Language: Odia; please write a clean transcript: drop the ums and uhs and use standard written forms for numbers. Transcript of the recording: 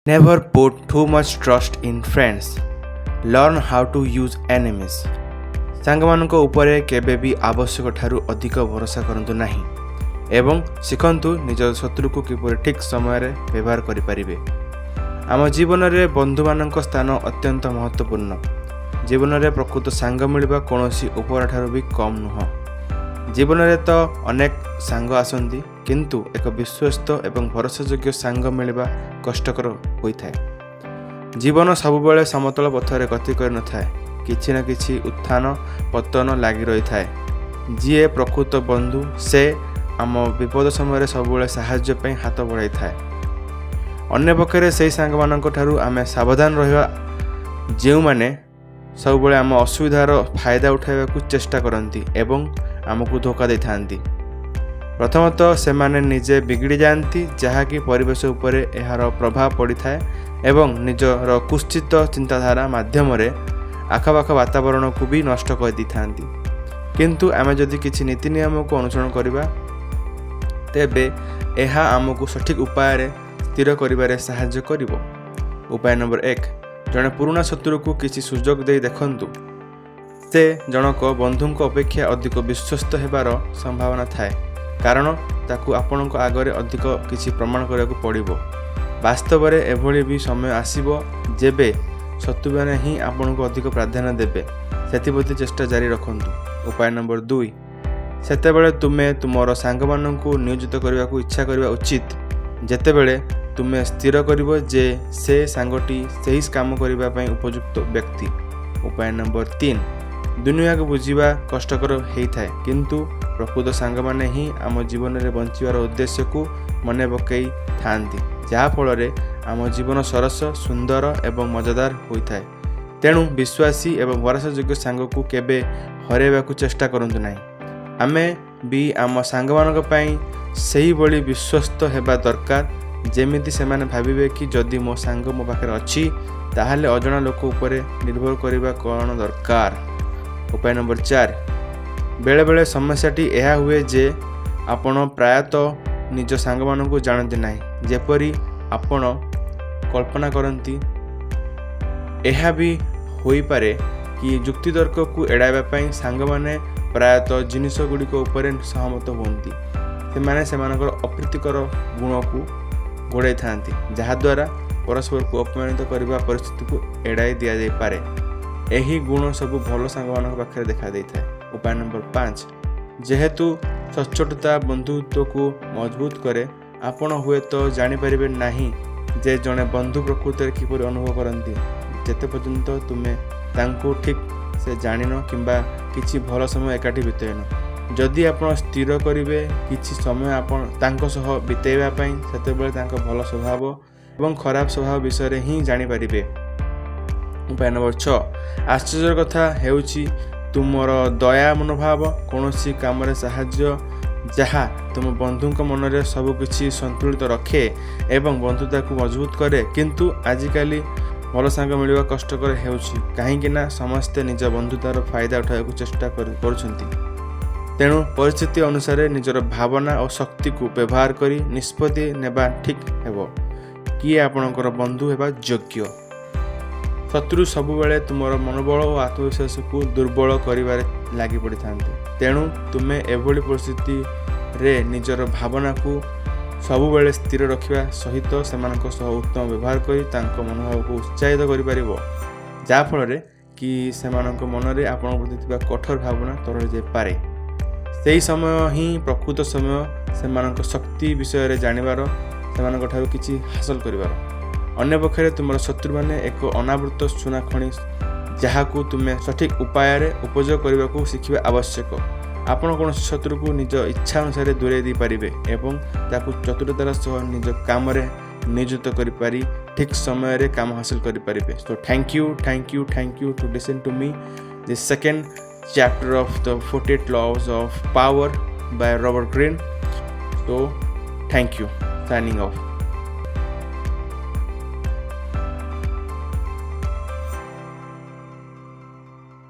Never put too much trust in friends. Learn how to use enemies. ସାଙ୍ଗମାନଙ୍କ ଉପରେ କେବେ ବି ଆବଶ୍ୟକ ଠାରୁ ଅଧିକ ଭରସା କରନ୍ତୁ ନାହିଁ ଏବଂ ଶିଖନ୍ତୁ ନିଜ ଶତ୍ରୁକୁ କିପରି ଠିକ୍ ସମୟରେ ବ୍ୟବହାର କରିପାରିବେ। ଆମ ଜୀବନରେ ବନ୍ଧୁମାନଙ୍କ ସ୍ଥାନ ଅତ୍ୟନ୍ତ ମହତ୍ତ୍ୱପୂର୍ଣ୍ଣ। ଜୀବନରେ ପ୍ରକୃତ ସାଙ୍ଗ ମିଳିବା କୌଣସି ଉପହାର ଠାରୁ ବି କମ୍ ନୁହଁ। ଜୀବନରେ ତ ଅନେକ ସାଙ୍ଗ ଆସନ୍ତି, କିନ୍ତୁ ଏକ ବିଶ୍ୱସ୍ତ ଏବଂ ଭରସାଯୋଗ୍ୟ ସାଙ୍ଗ ମିଳିବା କଷ୍ଟକର ହୋଇଥାଏ। ଜୀବନ ସବୁବେଳେ ସମତଳ ପଥରେ ଗତି କରିନଥାଏ। କିଛି ନା କିଛି ଉତ୍ଥାନ ପତନ ଲାଗି ରହିଥାଏ। ଯିଏ ପ୍ରକୃତ ବନ୍ଧୁ ସେ ଆମ ବିପଦ ସମୟରେ ସବୁବେଳେ ସାହାଯ୍ୟ ପାଇଁ ହାତ ବଢ଼ାଇଥାଏ। ଅନ୍ୟପକ୍ଷରେ ସେହି ସାଙ୍ଗମାନଙ୍କ ଠାରୁ ଆମେ ସାବଧାନ ରହିବା ଯେଉଁମାନେ ସବୁବେଳେ ଆମ ଅସୁବିଧାର ଫାଇଦା ଉଠାଇବାକୁ ଚେଷ୍ଟା କରନ୍ତି ଏବଂ ଆମକୁ ଧୋକା ଦେଇଥାନ୍ତି। ପ୍ରଥମତଃ ସେମାନେ ନିଜେ ବିଗିଡ଼ି ଯାଆନ୍ତି, ଯାହାକି ପରିବେଶ ଉପରେ ଏହାର ପ୍ରଭାବ ପଡ଼ିଥାଏ ଏବଂ ନିଜର କୁତ୍ସିତ ଚିନ୍ତାଧାରା ମାଧ୍ୟମରେ ଆଖପାଖ ବାତାବରଣକୁ ବି ନଷ୍ଟ କରିଦେଇଥାନ୍ତି। କିନ୍ତୁ ଆମେ ଯଦି କିଛି ନୀତି ନିୟମକୁ ଅନୁସରଣ କରିବା ତେବେ ଏହା ଆମକୁ ସଠିକ୍ ଉପାୟରେ ସ୍ଥିର କରିବାରେ ସାହାଯ୍ୟ କରିବ। ଉପାୟ ନମ୍ବର 1, ଜଣେ ପୁରୁଣା ଶତ୍ରୁକୁ କିଛି ସୁଯୋଗ ଦେଇ ଦେଖନ୍ତୁ। ସେ ଜଣକ ବନ୍ଧୁଙ୍କ ଅପେକ୍ଷା ଅଧିକ ବିଶ୍ୱସ୍ତ ହେବାର ସମ୍ଭାବନା ଥାଏ, କାରଣ ତାକୁ ଆପଣଙ୍କ ଆଗରେ ଅଧିକ କିଛି ପ୍ରମାଣ କରିବାକୁ ପଡ଼ିବ। ବାସ୍ତବରେ ଏଭଳି ବି ସମୟ ଆସିବ ଯେବେ ଶତ୍ରୁମାନେ ହିଁ ଆପଣଙ୍କୁ ଅଧିକ ପ୍ରାଧାନ୍ୟ ଦେବେ। ସେଥିପ୍ରତି ଚେଷ୍ଟା ଜାରି ରଖନ୍ତୁ। ଉପାୟ ନମ୍ବର 2, ସେତେବେଳେ ତୁମେ ତୁମର ସାଙ୍ଗମାନଙ୍କୁ ନିୟୋଜିତ କରିବାକୁ ଇଚ୍ଛା କରିବା ଉଚିତ ଯେତେବେଳେ ତୁମେ ସ୍ଥିର କରିବ ଯେ ସେ ସାଙ୍ଗଟି ସେହି କାମ କରିବା ପାଇଁ ଉପଯୁକ୍ତ ବ୍ୟକ୍ତି। ଉପାୟ ନମ୍ବର 3, ଦୁନିଆକୁ ବୁଝିବା କଷ୍ଟକର ହୋଇଥାଏ, କିନ୍ତୁ ପ୍ରକୃତ ସାଙ୍ଗମାନେ ହିଁ ଆମ ଜୀବନରେ ବଞ୍ଚିବାର ଉଦ୍ଦେଶ୍ୟକୁ ମନେ ପକାଇଥାନ୍ତି, ଯାହାଫଳରେ ଆମ ଜୀବନ ସରସ, ସୁନ୍ଦର ଏବଂ ମଜାଦାର ହୋଇଥାଏ। ତେଣୁ ବିଶ୍ୱାସୀ ଏବଂ ଭରସାଯୋଗ୍ୟ ସାଙ୍ଗକୁ କେବେ ହରାଇବାକୁ ଚେଷ୍ଟା କରନ୍ତୁ ନାହିଁ। ଆମେ ବି ଆମ ସାଙ୍ଗମାନଙ୍କ ପାଇଁ ସେହିଭଳି ବିଶ୍ୱସ୍ତ ହେବା ଦରକାର, ଯେମିତି ସେମାନେ ଭାବିବେ କି ଯଦି ମୋ ସାଙ୍ଗ ମୋ ପାଖରେ ଅଛି ତାହେଲେ ଅଜଣା ଲୋକ ଉପରେ ନିର୍ଭର କରିବା କ'ଣ ଦରକାର। ଉପାୟ ନମ୍ବର 4, ବେଳେବେଳେ ସମସ୍ୟାଟି ଏହା ହୁଏ ଯେ ଆପଣ ପ୍ରାୟତଃ ନିଜ ସାଙ୍ଗମାନଙ୍କୁ ଜାଣନ୍ତି ନାହିଁ ଯେପରି ଆପଣ କଳ୍ପନା କରନ୍ତି। ଏହା ବି ହୋଇପାରେ କି ଯୁକ୍ତିତର୍କକୁ ଏଡ଼ାଇବା ପାଇଁ ସାଙ୍ଗମାନେ ପ୍ରାୟତଃ ଜିନିଷଗୁଡ଼ିକ ଉପରେ ସହମତ ହୁଅନ୍ତି। ସେମାନେ ସେମାନଙ୍କର ଅପ୍ରୀତିକର ଗୁଣକୁ ଘୋଡ଼ାଇଥାନ୍ତି, ଯାହାଦ୍ୱାରା ପରସ୍ପରକୁ ଅପମାନିତ କରିବା ପରିସ୍ଥିତିକୁ ଏଡ଼ାଇ ଦିଆଯାଇପାରେ। ଏହି ଗୁଣ ସବୁ ଭଲ ସାଙ୍ଗମାନଙ୍କ ପାଖରେ ଦେଖାଦେଇଥାଏ। ଉପାୟ ନମ୍ବର 5, ଯେହେତୁ ସଚ୍ଚୋଟତା ବନ୍ଧୁତ୍ୱକୁ ମଜବୁତ କରେ, ଆପଣ ହୁଏତ ଜାଣିପାରିବେ ନାହିଁ ଯେ ଜଣେ ବନ୍ଧୁ ପ୍ରକୃତରେ କିପରି ଅନୁଭବ କରନ୍ତି ଯେତେ ପର୍ଯ୍ୟନ୍ତ ତୁମେ ତାଙ୍କୁ ଠିକ୍ ସେ ଜାଣିନ କିମ୍ବା କିଛି ଭଲ ସମୟ ଏକାଠି ବିତାଇନ। ଯଦି ଆପଣ ସ୍ଥିର କରିବେ କିଛି ସମୟ ଆପଣ ତାଙ୍କ ସହ ବିତାଇବା ପାଇଁ, ସେତେବେଳେ ତାଙ୍କ ଭଲ ସ୍ୱଭାବ ଏବଂ ଖରାପ ସ୍ୱଭାବ ବିଷୟରେ ହିଁ ଜାଣିପାରିବେ। ଉପାୟ ନମ୍ବର 6, ଆଶ୍ଚର୍ଯ୍ୟର କଥା ହେଉଛି ତୁମର ଦୟା ମନୋଭାବ କୌଣସି କାମରେ ସାହାଯ୍ୟ ଯାହା ତୁମ ବନ୍ଧୁଙ୍କ ମନରେ ସବୁକିଛି ସନ୍ତୁଳିତ ରଖେ ଏବଂ ବନ୍ଧୁତାକୁ ମଜବୁତ କରେ। କିନ୍ତୁ ଆଜିକାଲି ଭଲ ସାଙ୍ଗ ମିଳିବା କଷ୍ଟକର ହେଉଛି, କାହିଁକିନା ସମସ୍ତେ ନିଜ ବନ୍ଧୁତାର ଫାଇଦା ଉଠାଇବାକୁ ଚେଷ୍ଟା କରୁଛନ୍ତି। ତେଣୁ ପରିସ୍ଥିତି ଅନୁସାରେ ନିଜର ଭାବନା ଓ ଶକ୍ତିକୁ ବ୍ୟବହାର କରି ନିଷ୍ପତ୍ତି ନେବା ଠିକ୍ ହେବ। କିଏ ଆପଣଙ୍କର ବନ୍ଧୁ ହେବା ଯୋଗ୍ୟ। ଶତ୍ରୁ ସବୁବେଳେ ତୁମର ମନୋବଳ ଓ ଆତ୍ମବିଶ୍ୱାସକୁ ଦୁର୍ବଳ କରିବାରେ ଲାଗି ପଡ଼ିଥାନ୍ତି। ତେଣୁ ତୁମେ ଏଭଳି ପରିସ୍ଥିତିରେ ନିଜର ଭାବନାକୁ ସବୁବେଳେ ସ୍ଥିର ରଖିବା ସହିତ ସେମାନଙ୍କ ସହ ଉତ୍ତମ ବ୍ୟବହାର କରି ତାଙ୍କ ମନୋଭାବକୁ ଉତ୍ସାହିତ କରିପାରିବ, ଯାହାଫଳରେ କି ସେମାନଙ୍କ ମନରେ ଆପଣଙ୍କ ପ୍ରତି ଥିବା କଠୋର ଭାବନା ତରଳି ଯାଇପାରେ। ସେହି ସମୟ ହିଁ ପ୍ରକୃତ ସମୟ ସେମାନଙ୍କ ଶକ୍ତି ବିଷୟରେ ଜାଣିବାର, ସେମାନଙ୍କ ଠାରୁ କିଛି ହାସଲ କରିବାର। ଅନ୍ୟପକ୍ଷରେ ତୁମର ଶତ୍ରୁମାନେ ଏକ ଅନାବୃତ ସୁନା ଖଣି, ଯାହାକୁ ତୁମେ ସଠିକ୍ ଉପାୟରେ ଉପଯୋଗ କରିବାକୁ ଶିଖିବା ଆବଶ୍ୟକ। ଆପଣ କୌଣସି ଶତ୍ରୁକୁ ନିଜ ଇଚ୍ଛା ଅନୁସାରେ ଦୂରେଇ ଦେଇପାରିବେ ଏବଂ ତାକୁ ଚତୁରତାର ସହ ନିଜ କାମରେ ନିୟୋଜିତ କରିପାରି ଠିକ୍ ସମୟରେ କାମ ହାସଲ କରିପାରିବେ। So thank you to listen to me the second chapter of the 48 laws of power by Robert Greene. So thank you. Signing off.